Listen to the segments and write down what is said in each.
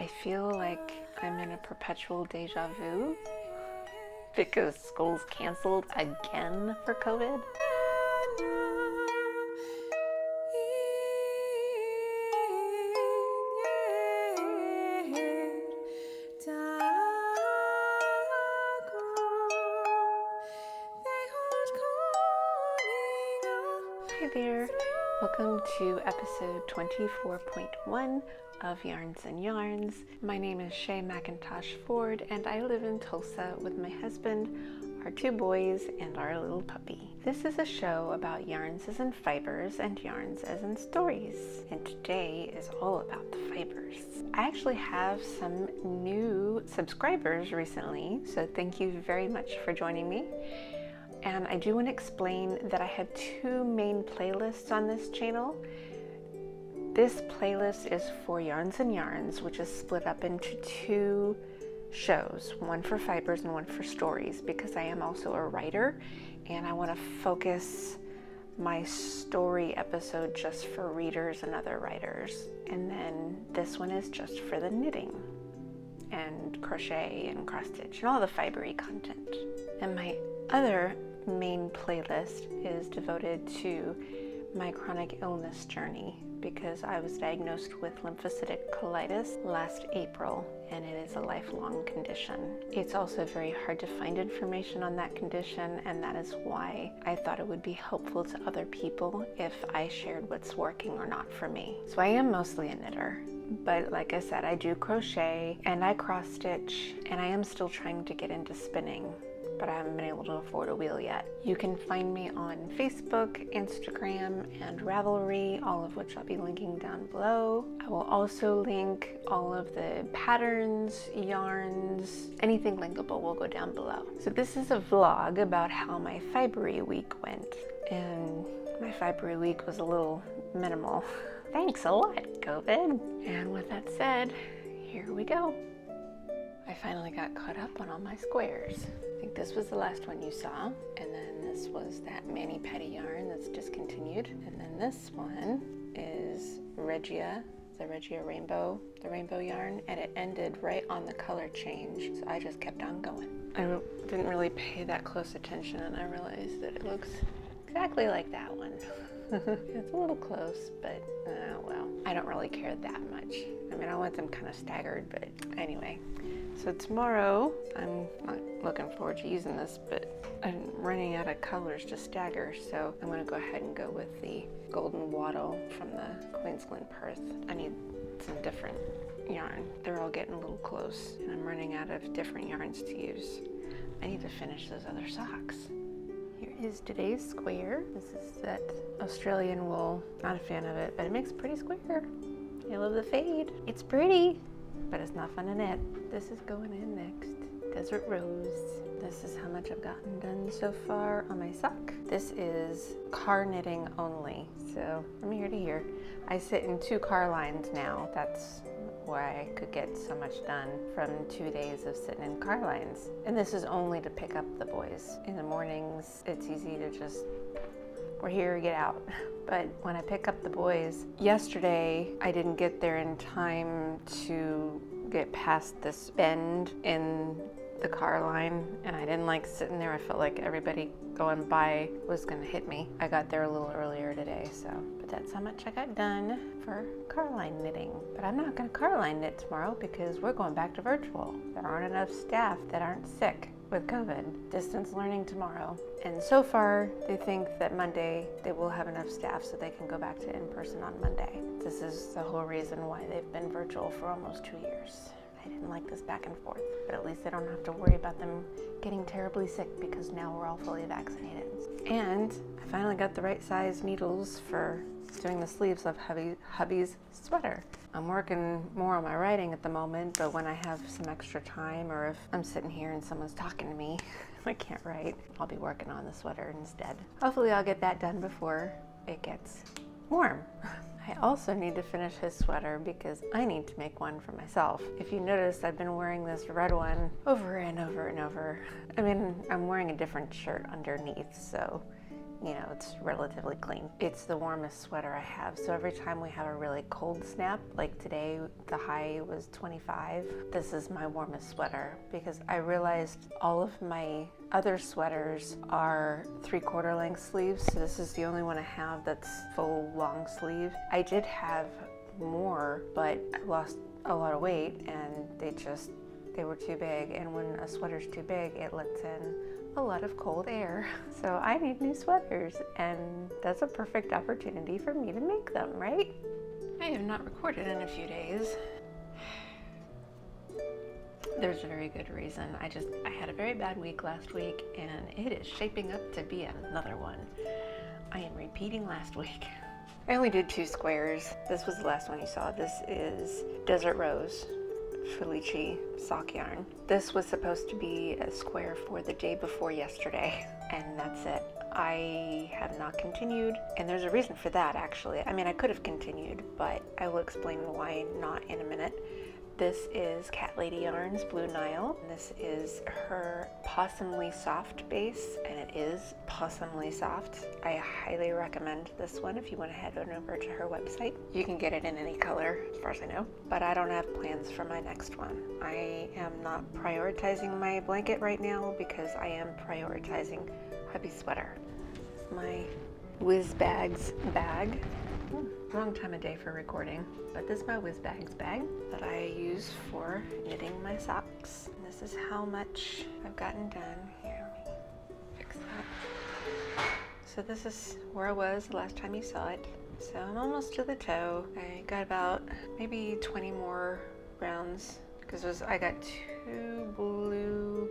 I feel like I'm in a perpetual deja vu because school's canceled again for COVID. Hi there, welcome to episode 24.1 of Yarns and Yarns. My name is Shay McIntosh Ford and I live in Tulsa with my husband, our two boys, and our little puppy. This is a show about yarns as in fibers and yarns as in stories. And today is all about the fibers. I actually have some new subscribers recently, so thank you very much for joining me. And I do want to explain that I have two main playlists on this channel. This playlist is for Yarns and Yarns, which is split up into two shows, one for fibers and one for stories, because I am also a writer and I want to focus my story episode just for readers and other writers. And then this one is just for the knitting and crochet and cross stitch and all the fibery content. And my other main playlist is devoted to my chronic illness journey because I was diagnosed with lymphocytic colitis last April, and it is a lifelong condition. It's also very hard to find information on that condition, and that is why I thought it would be helpful to other people if I shared what's working or not for me. So I am mostly a knitter, but like I said, I do crochet and I cross stitch, and I am still trying to get into spinning, but I haven't been able to afford a wheel yet. You can find me on Facebook, Instagram, and Ravelry, all of which I'll be linking down below. I will also link all of the patterns, yarns, anything linkable will go down below. So this is a vlog about how my fibery week went. And my fibery week was a little minimal. Thanks a lot, COVID. And with that said, here we go. I finally got caught up on all my squares. I think this was the last one you saw, and then this was that mani-pedi yarn that's discontinued, and then this one is Regia, the Regia Rainbow, the rainbow yarn, and it ended right on the color change, so I just kept on going. I didn't really pay that close attention, and I realized that it looks exactly like that one. It's a little close, but well, I don't really care that much. I mean, I want them kind of staggered, but anyway. So tomorrow, I'm not looking forward to using this, but I'm running out of colors to stagger, so I'm going to go ahead and go with the Golden Wattle from the Queensland Perth. I need some different yarn. They're all getting a little close, and I'm running out of different yarns to use. I need to finish those other socks. Here is today's square. This is that Australian wool. Not a fan of it, but it makes a pretty square. I love the fade. It's pretty, but it's not fun to knit. This is going in next. Desert Rose. This is how much I've gotten done so far on my sock. This is car knitting only, so from here to here. I sit in 2 car lines now. That's why I could get so much done from 2 days of sitting in car lines. And this is only to pick up the boys. In the mornings, it's easy to just, we're here, get out. But when I pick up the boys, yesterday I didn't get there in time to get past this bend in the car line, and I didn't like sitting there. I felt like everybody going by was gonna hit me. I got there a little earlier today, so, but that's how much I got done for car line knitting. But I'm not gonna car line knit tomorrow because we're going back to virtual. There aren't enough staff that aren't sick with COVID. Distance learning tomorrow. And so far, they think that Monday they will have enough staff so they can go back to in-person on Monday. This is the whole reason why they've been virtual for almost 2 years. I didn't like this back and forth, but at least I don't have to worry about them getting terribly sick because now we're all fully vaccinated. And I finally got the right size needles for doing the sleeves of hubby's sweater. I'm working more on my writing at the moment, but when I have some extra time, or if I'm sitting here and someone's talking to me, I can't write, I'll be working on the sweater instead. Hopefully I'll get that done before it gets warm. I also need to finish his sweater because I need to make one for myself. If you notice, I've been wearing this red one over and over and over. I mean, I'm wearing a different shirt underneath, so you know, it's relatively clean. It's the warmest sweater I have, so every time we have a really cold snap, like today the high was 25, this is my warmest sweater, because I realized all of my other sweaters are 3/4 length sleeves, so this is the only one I have that's full long sleeve. I did have more, but I lost a lot of weight and they were too big, and when a sweater's too big, it lets in a lot of cold air. So I need new sweaters, and that's a perfect opportunity for me to make them, right? I have not recorded in a few days. There's a very good reason. I had a very bad week last week, and it is shaping up to be another one. I am repeating last week. I only did 2 squares. This was the last one you saw. This is Desert Rose Felice sock yarn. This was supposed to be a square for the day before yesterday, and that's it. I have not continued, and there's a reason for that, actually. I mean, I could have continued, but I will explain why not in a minute. This is Cat Lady Yarns Blue Nile. This is her Possumly Soft base, and it is possumly soft. I highly recommend this one if you want to head on over to her website. You can get it in any color, as far as I know, but I don't have plans for my next one. I am not prioritizing my blanket right now because I am prioritizing hubby sweater. This is my Whiz Bags bag. Wrong time of day for recording, but this is my Whiz Bags bag that I use for knitting my socks. And this is how much I've gotten done. Here, let me fix that. So this is where I was the last time you saw it. So I'm almost to the toe. I got about maybe 20 more rounds because I got 2 blue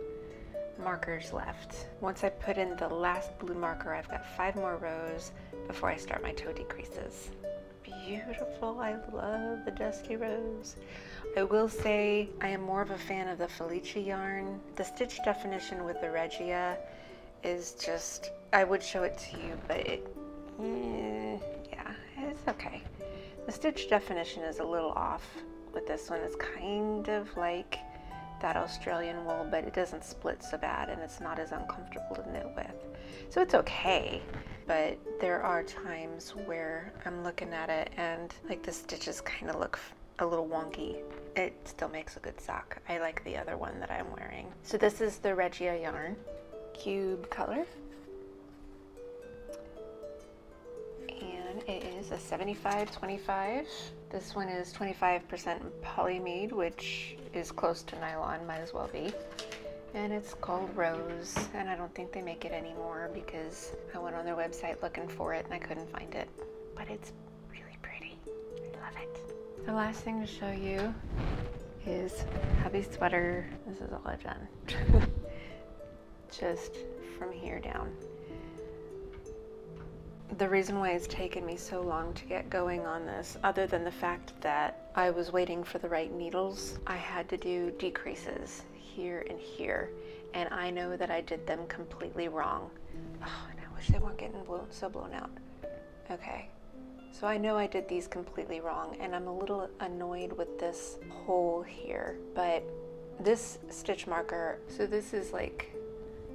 markers left. Once I put in the last blue marker, I've got 5 more rows before I start my toe decreases. Beautiful. I love the dusty rose. I will say I am more of a fan of the Felice yarn. The stitch definition with the Regia is just, I would show it to you, but yeah, it's okay. The stitch definition is a little off with this one. It's kind of like that Australian wool, but it doesn't split so bad, and it's not as uncomfortable to knit with. So it's okay, but there are times where I'm looking at it and like the stitches kind of look a little wonky. It still makes a good sock. I like the other one that I'm wearing. So this is the Regia yarn, cube color. And it is a 75-25. This one is 25% polyamide, which is close to nylon, might as well be. And it's called Rose, and I don't think they make it anymore because I went on their website looking for it and I couldn't find it. But it's really pretty. I love it. The last thing to show you is hubby's sweater. This is all I've done. Just from here down. The reason why it's taken me so long to get going on this, other than the fact that I was waiting for the right needles, I had to do decreases here and here, and I know that I did them completely wrong. Oh, and I wish they weren't getting blown out. Okay, so I know I did these completely wrong, and I'm a little annoyed with this hole here, but this stitch marker, so this is like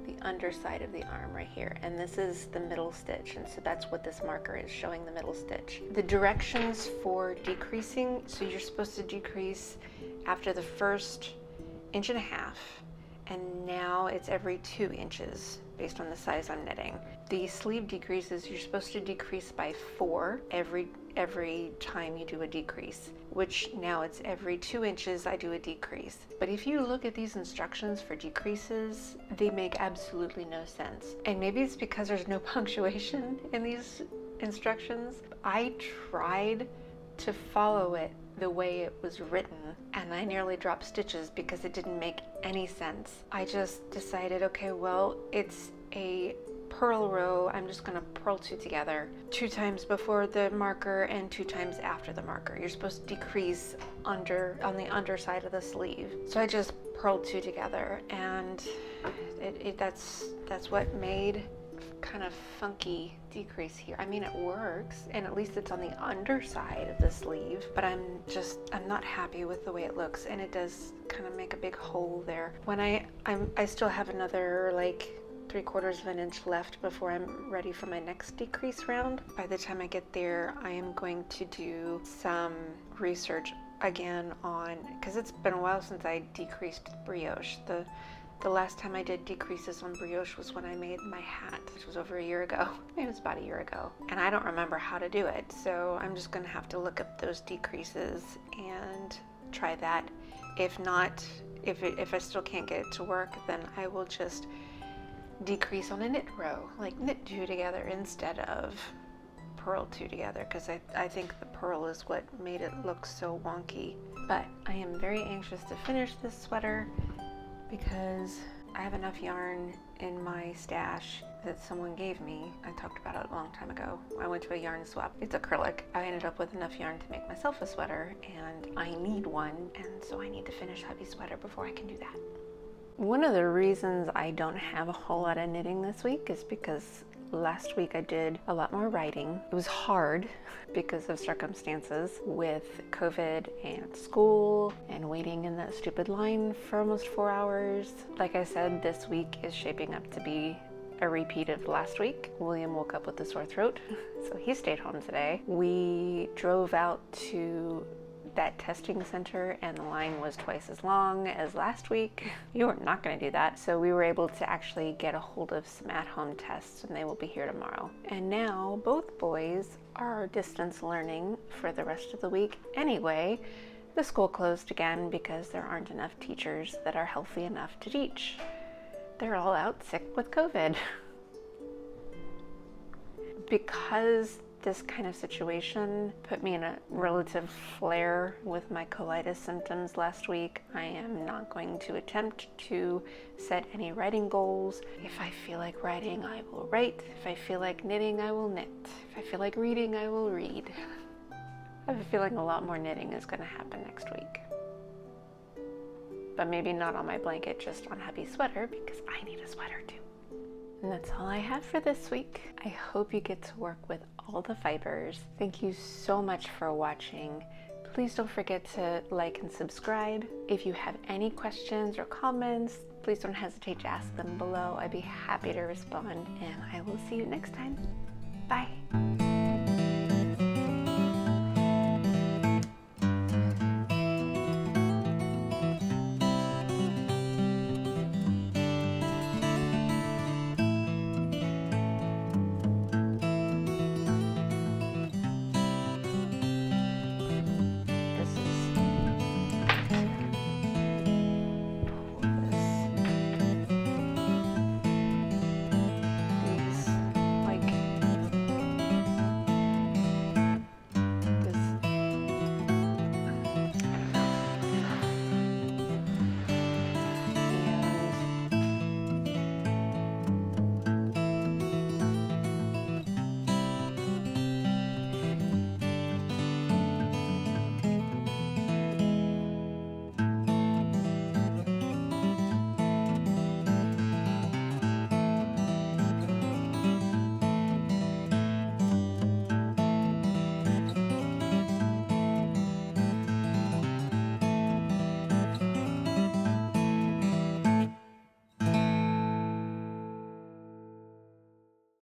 the underside of the arm right here, and this is the middle stitch, and so that's what this marker is, showing the middle stitch. The directions for decreasing, so you're supposed to decrease after the first 1.5 inches, and now it's every 2 inches based on the size I'm knitting. The sleeve decreases, you're supposed to decrease by 4 every time you do a decrease, which now it's every 2 inches I do a decrease. But if you look at these instructions for decreases, they make absolutely no sense. And maybe it's because there's no punctuation in these instructions. I tried to follow it the way it was written, and I nearly dropped stitches because it didn't make any sense. I just decided, okay, well, it's a purl row. I'm just gonna purl 2 together, 2 times before the marker and 2 times after the marker. You're supposed to decrease on the underside of the sleeve. So I just purled 2 together, and that's what made kind of funky decrease here. I mean, it works, and at least it's on the underside of the sleeve, but I'm not happy with the way it looks, and it does kind of make a big hole there. When I still have another like 3/4 of an inch left before I'm ready for my next decrease round. By the time I get there, I am going to do some research again on, because it's been a while since I decreased brioche. The last time I did decreases on brioche was when I made my hat, which was over a year ago. Maybe it was about a year ago. And I don't remember how to do it, so I'm just gonna have to look up those decreases and try that. If not, if I still can't get it to work, then I will just decrease on a knit row, like knit 2 together instead of purl 2 together, because I think the purl is what made it look so wonky. But I am very anxious to finish this sweater because I have enough yarn in my stash that someone gave me. I talked about it a long time ago. I went to a yarn swap. It's acrylic. I ended up with enough yarn to make myself a sweater, and I need one, and so I need to finish hubby's sweater before I can do that. One of the reasons I don't have a whole lot of knitting this week is because last week I did a lot more writing. It was hard because of circumstances with COVID and school and waiting in that stupid line for almost 4 hours. Like I said, this week is shaping up to be a repeat of last week. William woke up with a sore throat, so he stayed home today. We drove out to that testing center and the line was twice as long as last week. You were not going to do that. So we were able to actually get a hold of some at-home tests, and they will be here tomorrow. And now both boys are distance learning for the rest of the week. Anyway, the school closed again because there aren't enough teachers that are healthy enough to teach. They're all out sick with COVID. Because this kind of situation put me in a relative flare with my colitis symptoms last week, I am not going to attempt to set any writing goals. If I feel like writing, I will write. If I feel like knitting, I will knit. If I feel like reading, I will read. I have a feeling a lot more knitting is going to happen next week. But maybe not on my blanket, just on hubby's sweater, because I need a sweater too. And that's all I have for this week. I hope you get to work with all the fibers. Thank you so much for watching. Please don't forget to like and subscribe. If you have any questions or comments, please don't hesitate to ask them below. I'd be happy to respond, and I will see you next time. Bye.